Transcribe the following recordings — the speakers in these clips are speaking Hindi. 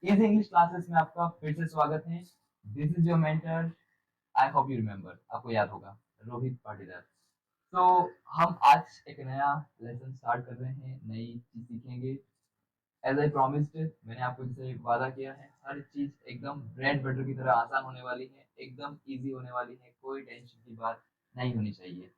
इस इंग्लिश क्लासेस में आपका फिर से स्वागत है। This is your mentor. I hope you remember, आपको याद होगा, रोहित पाटीदार। तो हम आज एक नया लेसन स्टार्ट कर रहे हैं, नई चीज सीखेंगे। एज आई प्रॉमिस्ड, मैंने आपको जैसे वादा किया है, हर चीज एकदम ब्रेड बटर की तरह आसान होने वाली है, एकदम इजी होने वाली है, कोई टेंशन की बात नहीं होनी चाहिए।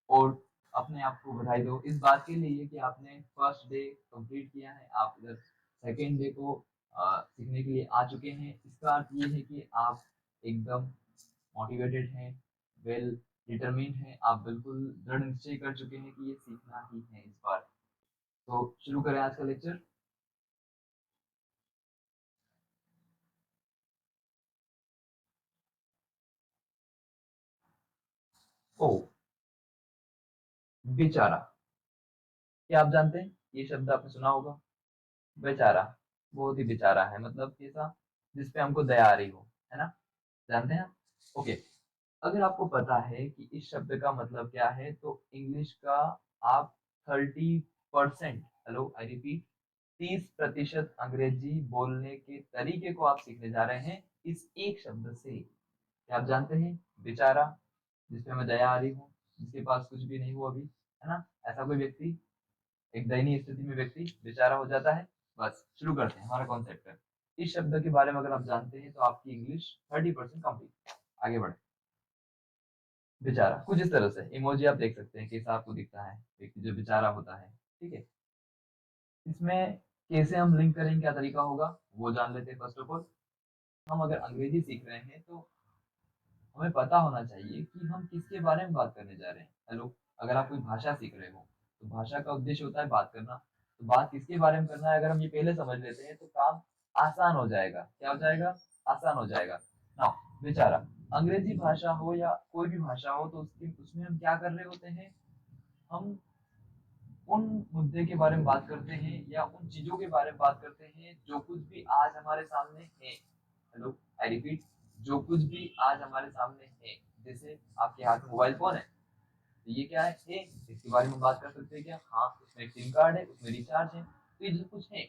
और अपने आप को बधाई दो इस बात के लिए कि आपने फर्स्ट डे कंप्लीट किया है, आप इधर सेकेंड डे को सीखने के लिए आ चुके हैं। इसका अर्थ ये है कि आप एकदम मोटिवेटेड हैं, वेल डिटरमिन्ड हैं, आप बिल्कुल दृढ़ निश्चय कर चुके हैं कि ये सीखना ही है इस बार। तो शुरू करें आज का लेक्चर। ओ, बेचारा। क्या आप जानते हैं ये शब्द आपने सुना होगा? बेचारा, बहुत ही बेचारा है, मतलब कैसा? जिसपे हमको दया आ रही हो, है ना? जानते हैं आप? ओके। अगर आपको पता है कि इस शब्द का मतलब क्या है, तो इंग्लिश का आप 30%, हेलो आई रिपीट, 30% अंग्रेजी बोलने के तरीके को आप सीखने जा रहे हैं इस एक शब्द से। क्या आप जानते हैं? बेचारा, जिसपे हमें दया आ रही हो, जिसके पास कुछ भी नहीं हो अभी, है ना? ऐसा कोई व्यक्ति, एक दयनीय स्थिति में व्यक्ति बेचारा हो जाता है। बस शुरू करते हैं हमारा कॉन्सेप्ट है। इस शब्द के बारे में अगर आप जानते हैं तो आपकी इंग्लिश 30% कंप्लीट। आगे बढ़े। बेचारा कुछ इस तरह से इमोजी आप देख सकते हैं कैसा आपको दिखता है व्यक्ति जो बेचारा होता है। ठीक है। इसमें कैसे हम लिंक करेंगे, क्या तरीका होगा, वो जान लेते हैं। फर्स्ट ऑफ ऑल, हम अगर अंग्रेजी सीख रहे हैं तो हमें पता होना चाहिए कि हम किसके बारे में बात करने जा रहे हैं। हेलो, अगर आप कोई भाषा सीख रहे हो तो भाषा का उद्देश्य होता है बात करना। तो बात किसके बारे में करना है, अगर हम ये पहले समझ लेते हैं तो काम आसान हो जाएगा। क्या हो जाएगा? आसान हो जाएगा। नाउ बेचारा, अंग्रेजी भाषा हो या कोई भी भाषा हो, तो उसकी उसमें हम क्या कर रहे होते हैं? हम उन मुद्दे के बारे में बात करते हैं या उन चीजों के बारे में बात करते हैं जो कुछ भी आज हमारे सामने है। हेलो, आई रिपीट, जो कुछ भी आज हमारे सामने है। जैसे आपके हाथ में मोबाइल फोन है, तो ये क्या है? इसके बारे में बात कर सकते हैं क्या? हाँ, उसमें एक सिम कार्ड है, उसमें रिचार्ज है, तो ये जो कुछ है,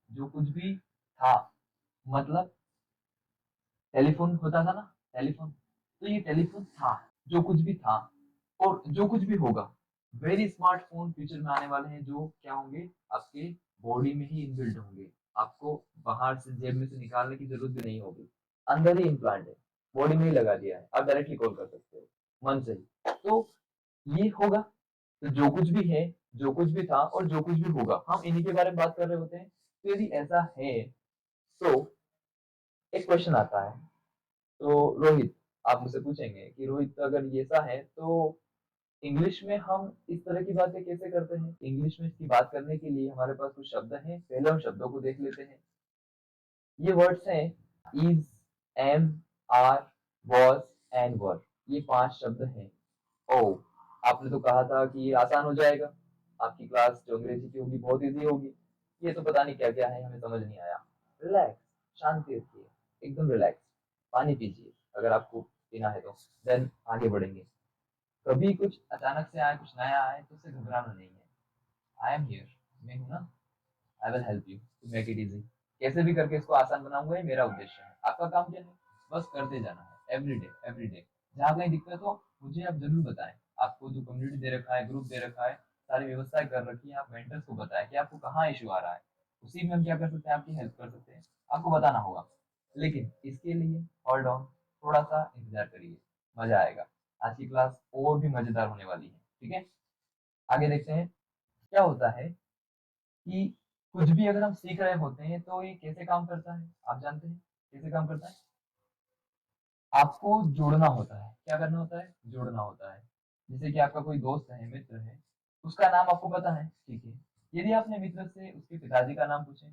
जो कुछ भी था, मतलब टेलीफोन होता था ना, टेलीफोन, तो ये टेलीफोन था, जो कुछ भी था और जो कुछ भी होगा। वेरी स्मार्टफोन फ्यूचर में आने वाले हैं, जो क्या होंगे? आपके बॉडी में ही इनबिल्ट होंगे। आपको बाहर से जेब में से निकालने की जरूरत भी नहीं होगी, अंदर ही इम्प्लांट है, बॉडी में ही लगा दिया है, आप डायरेक्टली कॉल कर सकते हो मन से ही। तो ये होगा, तो जो कुछ भी है, जो कुछ भी था और जो कुछ भी होगा, हम इन्हीं के बारे में बात कर रहे होते हैं। तो यदि ऐसा है तो एक क्वेश्चन आता है। तो रोहित, आप मुझसे पूछेंगे कि रोहित अगर ये ऐसा है तो इंग्लिश में हम इस तरह की बातें कैसे करते हैं? इंग्लिश में इसकी बात करने के लिए हमारे पास कुछ शब्द हैं, पहले हम शब्दों को देख लेते हैं। ये वर्ड्स हैं is, am, are, was and were. ये 5 शब्द हैं। ओ, आपने तो कहा था कि ये आसान हो जाएगा, आपकी क्लास जो अंग्रेजी की होगी बहुत इजी होगी। ये तो पता नहीं क्या क्या है, हमें समझ नहीं आया। रिलैक्स, शांति रखिए, एकदम रिलैक्स। पानी पीजिए अगर आपको पीना है तो। देन आगे बढ़ेंगे। कभी कुछ अचानक से आए, कुछ नया आए, तो उससे घबराना नहीं है। आई एम हियर, मैं हूं ना। I will help you to make it easy. कैसे भी करके इसको आसान बनाऊंगा, ये मेरा उद्देश्य है। आपका काम क्या है? बस करते जाना है, एवरी डे एवरी डे। जहाँ कहीं दिक्कत हो मुझे आप जरूर बताएं। आपको जो कम्युनिटी दे रखा है, ग्रुप दे रखा है, सारी व्यवस्था कर रखी है, आप मेंटर्स को बताएं कि आपको कहाँ इशू आ रहा है। उसी में हम क्या कर सकते हैं, आपकी हेल्प कर सकते हैं। आपको बताना होगा, लेकिन इसके लिए होल्ड ऑन, थोड़ा सा इंतजार करिए, मजा आएगा। आज की क्लास और भी मजेदार होने वाली है। ठीक है, आगे देखते हैं। क्या होता है कि कुछ भी अगर हम सीख रहे होते हैं तो ये कैसे काम करता है, आप जानते हैं कैसे काम करता है? आपको जोड़ना होता है। क्या करना होता है? जोड़ना होता है। जैसे कि आपका कोई दोस्त है, मित्र है, उसका नाम आपको पता है, ठीक है। यदि आपने मित्र से उसके पिताजी का नाम पूछे,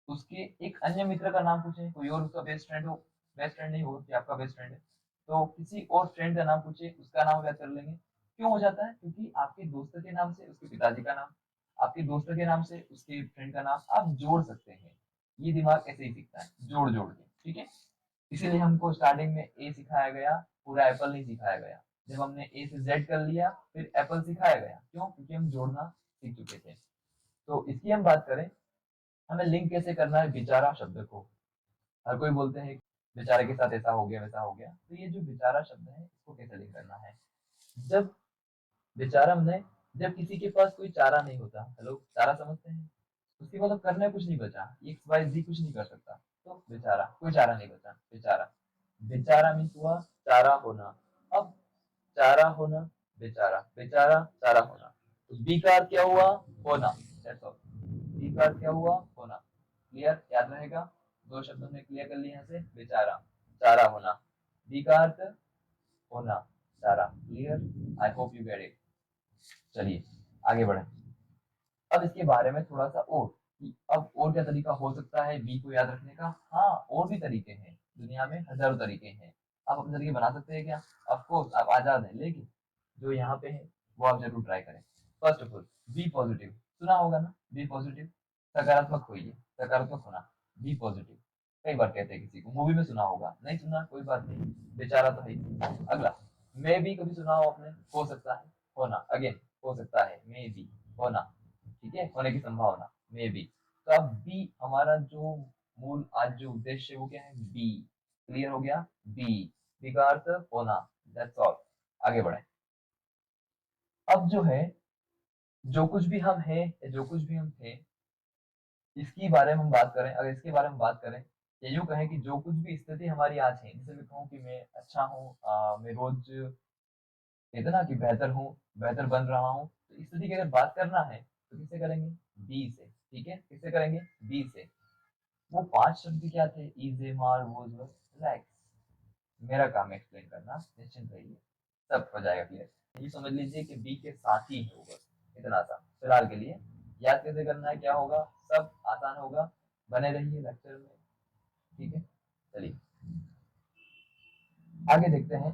उसके एक अन्य मित्र का नाम पूछे, कोई और उसका बेस्ट फ्रेंड हो, बेस्ट फ्रेंड नहीं हो कि आपका बेस्ट फ्रेंड है, तो किसी और फ्रेंड का नाम पूछे, उसका नाम याद कर लेंगे। क्यों हो जाता है? क्योंकि आपके दोस्त के नाम से उसके पिताजी का नाम, आपके दोस्त के नाम से उसके फ्रेंड का नाम आप जोड़ सकते हैं। ये दिमाग ऐसे ही सीखता है, जोड़ जोड़ के। ठीक है, इसीलिए हमको स्टार्टिंग में ए सिखाया गया, पूरा एप्पल नहीं सिखाया गया। जब हमने ए से जेड कर लिया, फिर एप्पल सिखाया गया। क्यों? क्योंकि हम जोड़ना सीख चुके थे। तो इसकी हम बात करें, हमें लिंक कैसे करना है बेचारा शब्द को। हर कोई बोलते हैं बेचारे के साथ ऐसा हो गया वैसा हो गया। तो ये जो बेचारा शब्द है इसको कैसे लिंक करना है? जब बेचारा हमने, जब किसी के पास कोई चारा नहीं होता, हेलो चारा समझते हैं, उसके मतलब करने कुछ नहीं बचा, एक्स वाई जी कुछ नहीं कर सकता, तो बेचारा, कोई चारा नहीं बचा, बेचारा। बेचारा मीन्स हुआ चारा होना। अब चारा होना, बेचारा, बेचारा चारा होना, तो बी का अर्थ क्या हुआ? होना। That's all. बी का अर्थ क्या हुआ? होना। क्लियर? याद रहेगा? दो शब्दों में क्लियर कर लिया यहाँ से, बेचारा, चारा होना। बी का अर्थ होना, चारा। Clear? I hope you get it. चलिए आगे बढ़े। अब इसके बारे में थोड़ा सा और, अब और क्या तरीका हो सकता है बी को याद रखने का? हाँ, और भी तरीके हैं, दुनिया में हजारों तरीके हैं। आप अपने तरीके बना सकते हैं क्या? ऑफ कोर्स आप आजाद हैं, लेकिन जो यहाँ पे है वो आप जरूर ट्राई करें। First of all, be positive सुना होगा ना? बी पॉजिटिव, सकारात्मक होइए, सकारात्मक होना। बी पॉजिटिव कई बार कहते हैं, किसी को मूवी में सुना होगा, नहीं सुना कोई बात नहीं, बेचारा तो है। अगला, मे भी कभी सुना हो आपने? हो सकता है, होना। अगेन हो सकता है, मे बी, होना, ठीक है, होने की संभावना, मे बी। तो अब बी हमारा जो मूल आज जो उद्देश्य है वो क्या है? बी। क्लियर हो गया? बी, बी का अर्थ होना। That's all. आगे बढ़े। अब जो है, जो कुछ भी हम हैं या जो कुछ भी हम थे, इसकी बारे में हम बात करें, अगर इसके बारे में बात करें, या यूं कहें कि जो कुछ भी स्थिति हमारी आज है, जैसे मैं कहूँ कि मैं अच्छा हूँ, मैं रोज कहते ना कि बेहतर हूँ, बेहतर बन रहा हूँ, तो इस स्थिति की अगर बात करना है तो किससे करेंगे? बी से। ठीक है, किससे करेंगे? बी से। वो 5 शब्द क्या थे? इज, ए, मार, वोज, वर, रिलैक्स। मेरा काम है एक्सप्लेन करना, निश्चिंत रहिए, सब हो जाएगा क्लियर। ये समझ लीजिए कि बी के साथ ही है वो, बस इतना सा फिलहाल के लिए। याद कैसे करना है, क्या होगा, सब आसान होगा, बने रहिए लेक्चर में। ठीक है, चलिए आगे देखते हैं।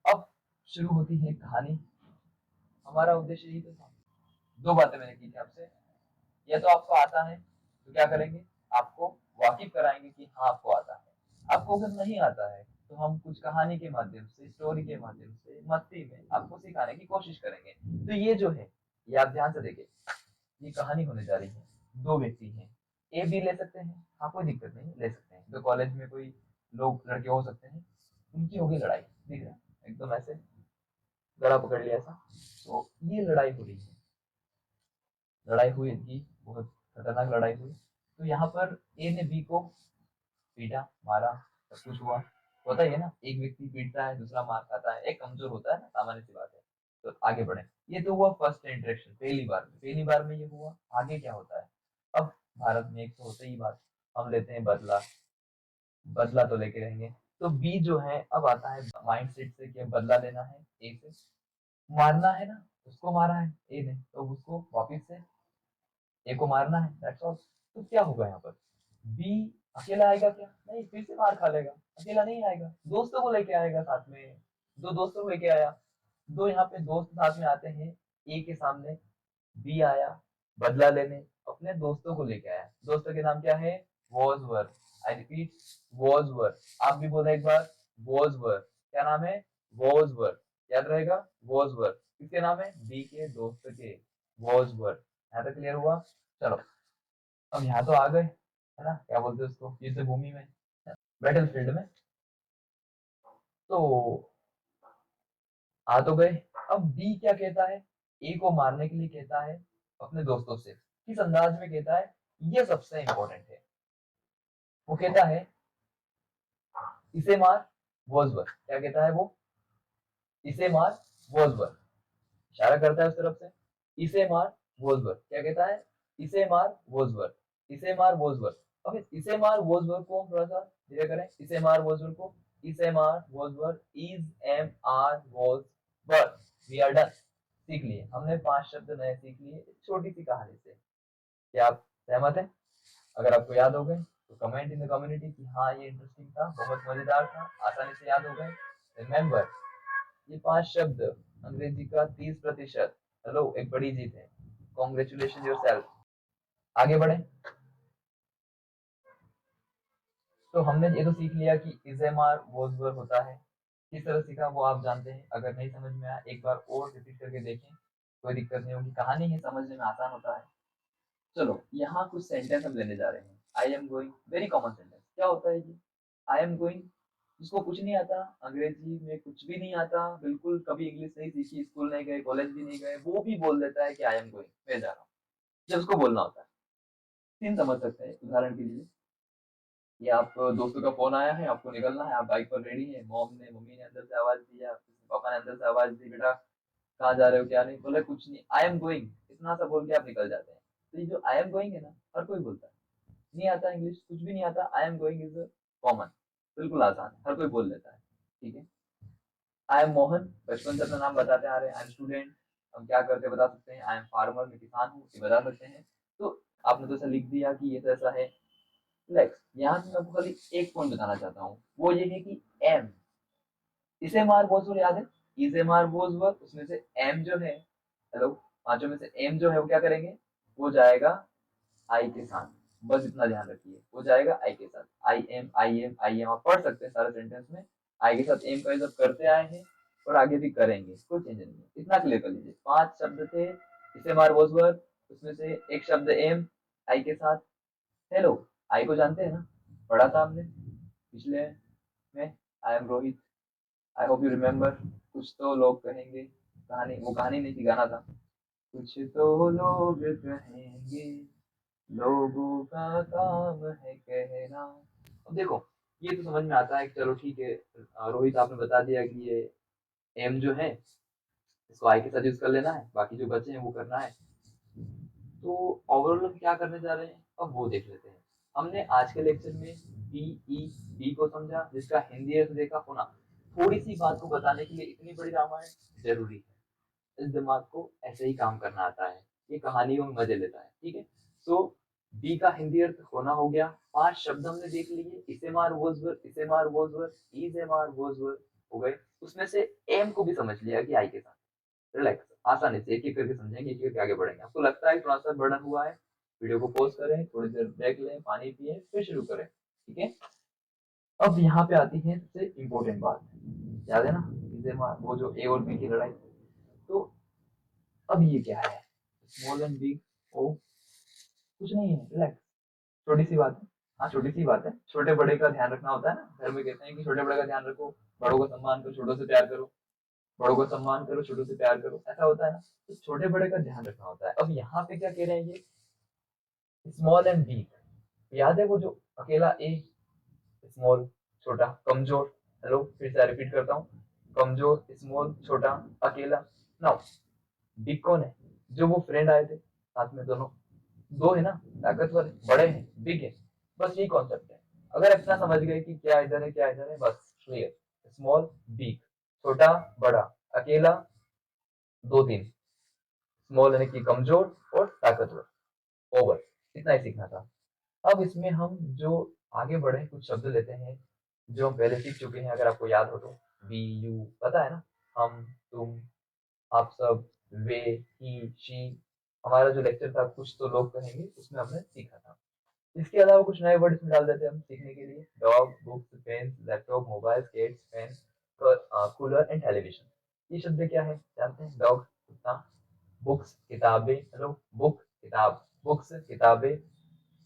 अब शुरू होती है कहानी। हमारा उद्देश्य यही तो था, दो बातें मैंने की थी आपसे। या तो आपको आता है तो क्या करेंगे, आपको वाकिफ कराएंगे कि हाँ आपको आता है। आपको अगर नहीं आता है तो हम कुछ कहानी के माध्यम से, स्टोरी के माध्यम से, मस्ती में आपको सिखाने की कोशिश करेंगे। तो ये जो है, ये आप ध्यान से देखिए, ये कहानी होने जा रही है। दो व्यक्ति हैं, ए बी ले सकते हैं, हाँ कोई दिक्कत नहीं, ले सकते हैं। तो कॉलेज में कोई लोग लड़के हो सकते हैं, उनकी होगी लड़ाई, दिख रहा है एकदम ऐसे गला पकड़ लिया ऐसा। तो ये लड़ाई हो रही है, लड़ाई हुई इनकी, बहुत खतरनाक लड़ाई हुई। तो यहाँ पर ए ने बी को पीटा, मारा, सब कुछ हुआ। होता ही है ना, एक व्यक्ति पीटता है, दूसरा मार खाता है, एक कमजोर होता है ना, सामान्य सी बात है। तो आगे बढ़े। ये तो हुआ फर्स्ट इंटरेक्शन, पहली बार में, पहली बार में ये हुआ। आगे क्या होता है? अब भारत में एक तो होता ही बात, हम लेते हैं बदला, बदला तो लेके रहेंगे। तो बी जो है अब आता है माइंड सेट से कि बदला लेना है ए से, मारना है ना, उसको मारा है ए ने, तो उसको वापिस से ए को मारना है, दैट्स ऑल। तो क्या होगा यहाँ पर? बी अकेला आएगा क्या? नहीं, फिर से मार खा लेगा। अकेला नहीं आएगा, दोस्तों को लेके आएगा साथ में, दो दोस्तों को लेके आया। दो यहाँ पे दोस्त साथ में आते हैं, ए के सामने बी आया बदला लेने, अपने दोस्तों को लेके आया। दोस्तों के नाम क्या है? वॉजवर। I repeat, was were. आप भी बोले एक बार, वॉजवर। क्या नाम है? वॉजवर। याद रहेगा, वॉजवर किसके नाम है? बी के दोस्त के, वॉजवर। यहाँ तक क्लियर हुआ? चलो अब यहाँ तो आ गए, है ना, क्या बोलते हैं उसको, युद्ध भूमि में, बैटल फील्ड में। तो आ तो गए। अब बी क्या कहता है? ए को मारने के लिए कहता है अपने दोस्तों से, किस अंदाज में कहता है, ये सबसे इंपॉर्टेंट है। वो कहता है इसे मार वॉजवर। क्या कहता है वो? इसे मार वॉजवर, इशारा करता है उस तरफ से। इसे मार वॉजवर, क्या कहता है? इसे मार वॉजवर, इसे मार वॉजवर। अब इसे मार वॉजवर को हम थोड़ा सा धीरे करें, इसे मार वॉजवर को, इसे मार was were, is am are was were. We are done, सीख लिए हमने, 5 शब्द नए सीख लिए छोटी सी कहानी से। क्या आप सहमत हैं? अगर आपको याद हो गए तो कमेंट इन द कम्युनिटी कि हाँ ये इंटरेस्टिंग था, बहुत मजेदार था, आसानी से याद हो गए। रिमेंबर, ये 5 शब्द अंग्रेजी का 30%, हेलो एक बड़ी जीत है। Congratulation your self. आगे बढ़े। तो हमने ये तो सीख लिया कि इजेमार वोजवर होता है, किस तरह सीखा वो आप जानते हैं। अगर नहीं समझ में आया एक बार और रिपीट करके देखें, कोई दिक्कत नहीं होगी, कहानी है, समझने में आसान होता है। चलो यहाँ कुछ सेंटेंस हम लेने जा रहे हैं। I am going, very common sentence, क्या होता है ये आई एम गोइंग? जिसको कुछ नहीं आता, अंग्रेजी में कुछ भी नहीं आता, बिल्कुल कभी इंग्लिश नहीं सीखी, स्कूल नहीं गए, कॉलेज भी नहीं गए, वो भी बोल देता है कि आई एम गोइंग, मैं जा रहा हूँ, जब उसको बोलना होता है। सीन समझ सकते हैं उदाहरण के लिए, ये आप दोस्तों का फोन आया है, आपको निकलना है, आप बाइक पर रेडी है, मम्मी ने अंदर से आवाज दिया, पापा ने अंदर से आवाज दी, बेटा कहाँ जा रहे हो, क्या नहीं, बोले कुछ नहीं, आई एम गोइंग, इतना सा बोल के आप निकल जाते हैं। तो ये जो आई एम गोइंग है ना, हर कोई बोलता है, नहीं आता इंग्लिश, कुछ भी नहीं आता, I am going is common, बिल्कुल आसान है, हर कोई बोल लेता है। ठीक है, आई एम मोहन, बचपन से अपना नाम बताते आ रहे हैं, आई एम स्टूडेंट, हम क्या करते बता सकते हैं, आई एम फार्मर, मैं किसान हूँ, ये बता सकते हैं। तो आपने तो ऐसा लिख दिया कि ये तो ऐसा है। रिलैक्स, यहाँ से मैं आपको खाली एक पॉइंट बताना चाहता हूँ, वो ये है कि एम, इसे मार बोझवर याद है, इसे मार बोझवर, उसमें से एम जो है, हेलो, पांचों में से एम जो है वो क्या करेंगे, वो जाएगा आई के साथ, बस इतना ध्यान रखिए, वो जाएगा आई के साथ, I am I am I am, आप पढ़ सकते हैं सारे सेंटेंस में, आई के साथ एम का यूज करते आए हैं और आगे भी करेंगे, कोई चेंज नहीं है, इतना क्लियर कर लीजिए। 5 शब्द थे, इसे मार बोझवर, उसमें से एक शब्द एम, आई के साथ। हेलो, आई को जानते हैं ना, पढ़ा था हमने पिछले में, I am Rohit, I hope you remember. कुछ तो लोग कहेंगे, कहानी, वो कहानी नहीं थी, गाना था, कुछ तो लोग कहेंगे, लोगों का काम है कहना। अब देखो, ये तो समझ में आता है कि चलो ठीक है, रोहित आपने बता दिया कि ये एम जो है इसको आई के साथ यूज कर लेना है, बाकी जो बचे हैं वो करना है। तो ओवरऑल हम क्या करने जा रहे हैं अब वो देख लेते हैं। हमने आज के लेक्चर में बी ई बी को समझा, जिसका हिंदी अर्थ देखा होना, थोड़ी सी बात को बताने के लिए इतनी बड़ी रामायण जरूरी है, इस दिमाग को ऐसे ही काम करना आता है, ये कहानियों में मजे लेता है। ठीक है, तो बी का हिंदी अर्थ होना हो गया, 5 शब्द हमने देख लिए, इसे मार वोजवर, इसे मार वोजवर, इसे मार वोजवर हो गए, उसमें से एम को भी समझ लिया कि आई के साथ। रिलैक्स, आसानी से एक एक करके समझेंगे, एक एक आगे बढ़ेंगे। आपको लगता है थोड़ा सा बर्डन हुआ है, वीडियो को पॉज करें, थोड़ी देर ब्रेक लें, पानी पिए, फिर शुरू करें। ठीक है, अब यहाँ पे आती है सबसे इम्पोर्टेंट बात, याद है ना, वो जो ए और बी की लड़ाई। तो अब ये क्या है, स्मॉल एंड बिग, ओ कुछ नहीं है, रिलैक्स, छोटी सी बात है। हाँ छोटी सी बात है, छोटे बड़े का ध्यान रखना होता है ना, घर में कहते हैं कि छोटे बड़े का ध्यान रखो, बड़ों का सम्मान करो, छोटों से प्यार करो, बड़ों का सम्मान करो, छोटों से प्यार करो, ऐसा होता है ना। तो छोटे बड़े का ध्यान रखना होता है। अब यहाँ पे क्या कह रहे हैं ये, स्मॉल एंड वीक, याद है वो जो अकेला ए, स्मॉल छोटा, कमजोर, हेलो फिर से रिपीट करता हूँ, कमजोर, स्मॉल छोटा, अकेला। नाउ बिग कौन है, जो वो फ्रेंड आए थे साथ में, दोनों दो है ना, ताकतवर है, बड़े हैं, बिग है, बस यही कॉन्सेप्ट है। अगर इतना समझ गए कि क्या इधर है क्या इधर है, बस क्लियर, स्मॉल बिग, छोटा बड़ा, अकेला दो तीन, स्मॉल यानी कि कमजोर और ताकतवर, ओवर, इतना ही सीखना था। अब इसमें हम जो आगे बढ़े कुछ शब्द लेते हैं जो हम पहले सीख चुके हैं, अगर आपको याद हो तो, बी यू पता है ना, हम तुम आप सब, वे ही शी, हमारा जो लेक्चर था कुछ तो लोग कहेंगे, उसमें हमने सीखा था। इसके अलावा कुछ नए वर्ड इसमें डाल देते हैं हम सीखने के लिए, dog, books, pen, laptop, mobile, skates, pen, cooler and television. ये शब्द क्या है जानते हैं, डॉग कुत्ता, बुक्स किताबें, हेलो बुक किताब, बुक्स किताबें,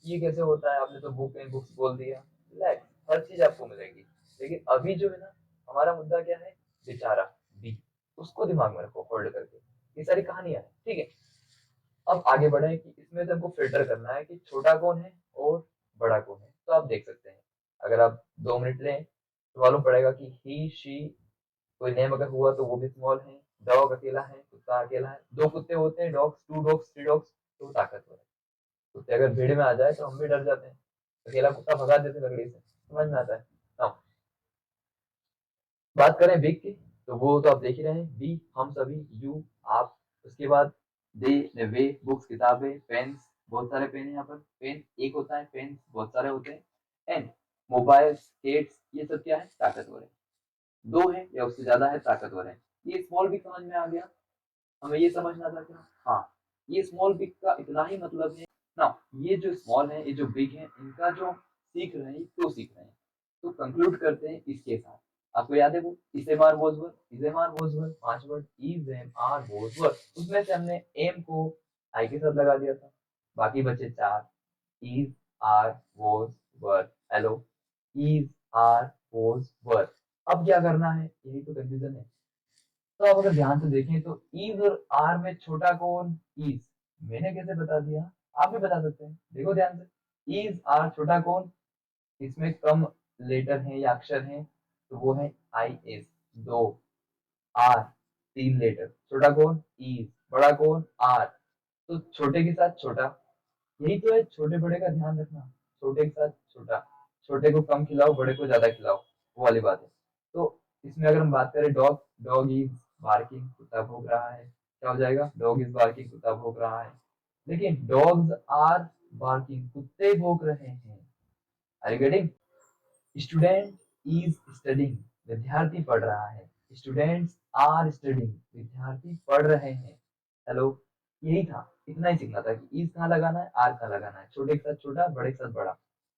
ये कैसे होता है, आपने तो बुक एंड बुक्स बोल दिया, रिलैक्स, हर चीज आपको मिलेगी। लेकिन अभी जो है ना, हमारा मुद्दा क्या है, बेचारा बी, उसको दिमाग में रखो होल्ड करके, ये सारी कहानियां है। ठीक है, अब आगे बढ़े कि इसमें से हमको फिल्टर करना है कि छोटा कौन है और बड़ा कौन है। तो आप देख सकते हैं, अगर आप 2 मिनट लें तो मालूम पड़ेगा कि ही शी, कोई नेम अगर हुआ तो वो भी स्मॉल है, डॉग अकेला है, कुत्ता अकेला है, दो कुत्ते होते हैं, डॉग्स, 2 डॉग्स, 3 डॉग्स, तो ताकतवर है। कुत्ते अगर भीड़ में आ जाए तो हम भी डर जाते हैं, अकेला कुत्ता भगा देते हैं लकड़ी से, समझ में आता है ना। बात करें बिग की, तो वो तो आप देख ही रहे हैं, बी हम सभी, यू आप, उसके बाद दे वे, बुक्स किताबें, पेन्स, बहुत सारे पेन है यहाँ पर, पेन एक होता है, पेन बहुत सारे होते हैं, एंड मोबाइल, स्केट्स, ये सब क्या है, ताकतवर है, दो है या उससे ज्यादा है, ताकतवर है। ये स्मॉल बिग समझ में आ गया, हमें ये समझना था क्या, हाँ, ये स्मॉल बिग का इतना ही मतलब है ना। ये जो स्मॉल है, ये जो बिग है, इनका जो सीख रहे हैं क्यों सीख रहे हैं, तो कंक्लूड करते हैं इसके साथ। आपको याद है वो इसे मार वोजवर, इसे मार वोजवर, 5 वर्ड, इज एम आर वोजवर, उसमें से हमने एम को आई के साथ लगा दिया था, बाकी बचे 4, is are was were, hello, is, are, was, were. अब क्या करना है, यही तो कंफ्यूजन है। तो आप अगर ध्यान से देखें तो इज और आर में छोटा कौन, इज। मैंने कैसे बता दिया, आप भी बता सकते हैं, देखो ध्यान से। इज आर छोटा कौन, इसमें कम लेटर हैं या अक्षर हैं, तो वो है आई एस, दो। आर, तीन लेटर, छोटा कौन, इज, बड़ा कौन, आर। तो छोटे के साथ छोटा, यही तो है छोटे बड़े का ध्यान रखना। छोटे के साथ छोटा, छोटे को कम खिलाओ, बड़े को ज्यादा खिलाओ, वो वाली बात है। तो इसमें अगर हम बात करें डॉग, डॉग इज बार्किंग, कुत्ता भौंक रहा है, क्या हो जाएगा, डॉग इज बार्किंग, कुत्ता भौंक रहा है। लेकिन डॉग्स आर बार्किंग, कुत्ते भौंक रहे हैं। Are you getting? Student is studying, विद्यार्थी पढ़ रहा है। स्टूडेंट्स आर स्टडिंग, विद्यार्थी पढ़ रहे हैं। हेलो, यही था, इतना ही सीखना था कि इज कहाँ लगाना है, आर कहाँ लगाना है, छोटे के साथ छोटा, बड़े के साथ बड़ा।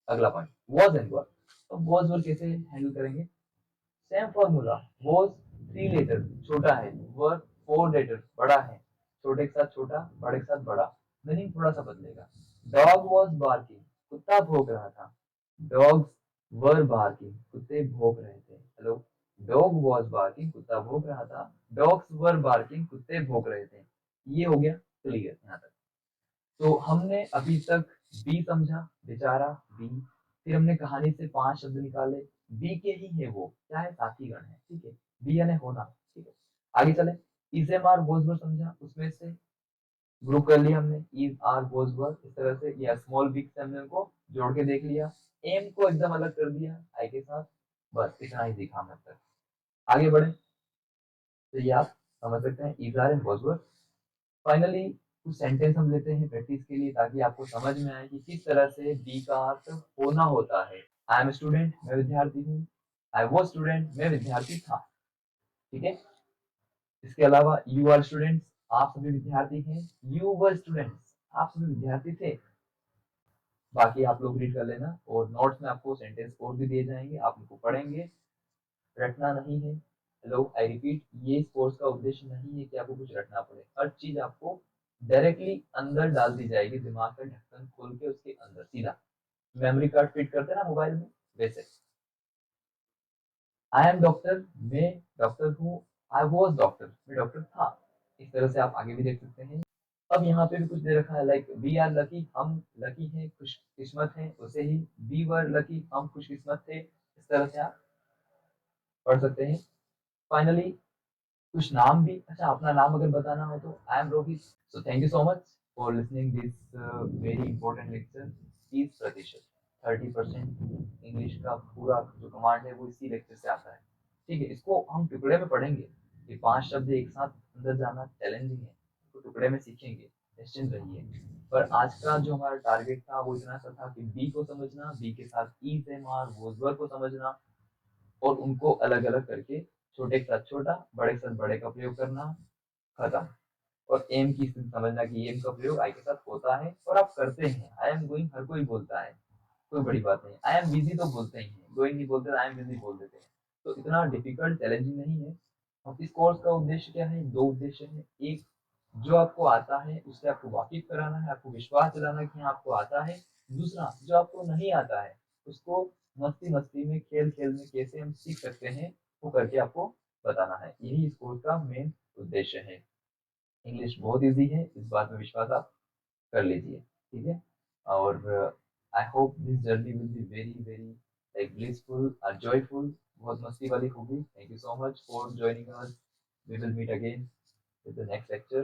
अगला पॉइंट, वॉज एंड वर। तो वॉज वर कैसे हैंडल करेंगे, same formula. Was three letter, छोटा है, वर फोर लेटर, बड़ा है। छोटे के साथ छोटा, बड़े के साथ बड़ा, मीनिंग थोड़ा सा बदलेगा। डॉग वॉज बार्किंग, कुत्ता भौंक रहा था। डॉग्स वर बार्किंग, कुत्ते भौंक रहे थे। हेलो, डॉग वॉज बार्किंग, कुत्ता भौंक रहा था। डॉग्स वर बार्किंग, कुत्ते भौंक रहे थे। ये हो गया क्लियर यहाँ तक। तो हमने अभी तक बी समझा, बेचारा बी। फिर हमने कहानी से पांच शब्द निकाले, बी के ही है, वो क्या है, साथी गण है, ठीक है। बी यानी होना, ठीक है। आगे चले, is am are was were समझा, उसमें से ग्रुप कर लिया हमने, इज आर वॉज वर, इस तरह से, या स्मॉल बिग से हमने उनको जोड़ के देख लिया। एम को एकदम अलग कर दिया आई के साथ। बस इतना ही सीखा हमने अब तक। आगे बढ़े, तो ये आप समझ सकते हैं, is are and was were. Finally कुछ सेंटेंस हम लेते हैं प्रैक्टिस के लिए, ताकि आपको समझ में आए कि किस तरह से बी का अर्थ होना होता है। आई एम स्टूडेंट, मैं विद्यार्थी हूँ। आई वॉज स्टूडेंट, मैं विद्यार्थी था, ठीक है। इसके अलावा यू आर स्टूडेंट्स, आप सभी विद्यार्थी हैं। यू वर स्टूडेंट्स, आप सभी विद्यार्थी थे। बाकी आप लोग रीड कर लेना, और नोट्स में आपको सेंटेंस और भी दिए जाएंगे, आप उनको पढ़ेंगे, रटना नहीं है। हेलो, आई रिपीट, ये इस कोर्स का उद्देश्य नहीं है कि आपको कुछ रटना पड़े। हर चीज आपको डायरेक्टली अंदर डाल दी जाएगी, दिमाग का ढक्कन खोल के उसके अंदर सीधा, मेमोरी कार्ड फिट करते हैं ना मोबाइल में, वैसे। आई एम डॉक्टर, मैं डॉक्टर हूँ। आई वॉज डॉक्टर, मैं डॉक्टर था। इस तरह से आप आगे भी देख सकते हैं। अब यहाँ पे भी कुछ दे रखा है, लाइक वी आर लकी, हम लकी हैं, खुशकिस्मत हैं, उसे ही वी वर लकी, हम खुशकिस्मत थे। इस तरह से आप पढ़ सकते हैं। फाइनली कुछ नाम भी, अच्छा अपना नाम अगर बताना हो तो I am Rohit. So thank you so much for listening this very important lecture. 30%, 30% English का पूरा जो कमांड है वो इसी लेक्चर से आता है, ठीक है। इसको हम टुकड़े में पढ़ेंगे, ये पांच शब्द एक साथ अंदर जाना चैलेंजिंग है, तो टुकड़े में सीखेंगे, निश्चिंत रहिए। पर आज का जो हमारा टारगेट था वो इतना सा था कि बी को समझना, बी के साथ ई से मार वोज वर्ब को समझना, और उनको अलग अलग करके छोटे के साथ छोटा, बड़े के साथ बड़े का प्रयोग करना, खत्म। और एम की स्थिति समझना कि एम का प्रयोग आई के साथ होता है और आप करते हैं। आई एम गोइंग हर कोई बोलता है, कोई बड़ी बात नहीं। आई एम बिजी तो बोलते ही हैं, गोइंग नहीं बोलते, आई एम बिजी बोल देते हैं। तो इतना डिफिकल्ट चैलेंजिंग नहीं है। और इस कोर्स का उद्देश्य क्या है, दो उद्देश्य है। एक, जो आपको आता है उससे आपको वाकिफ कराना है, आपको विश्वास दिलाना कि हाँ आपको आता है। दूसरा, जो आपको नहीं आता है उसको मस्ती मस्ती में, खेल खेल में कैसे हम सीख सकते हैं, वो करके आपको बताना है। यही इस कोर्स का मेन उद्देश्य है। इंग्लिश बहुत इजी है, इस बात में विश्वास आप कर लीजिए, ठीक है। और I hope this journey will be very very like blissful और जॉयफुल, बहुत मस्ती वाली होगी। Thank you so much for joining us. We will meet again with the next lecture.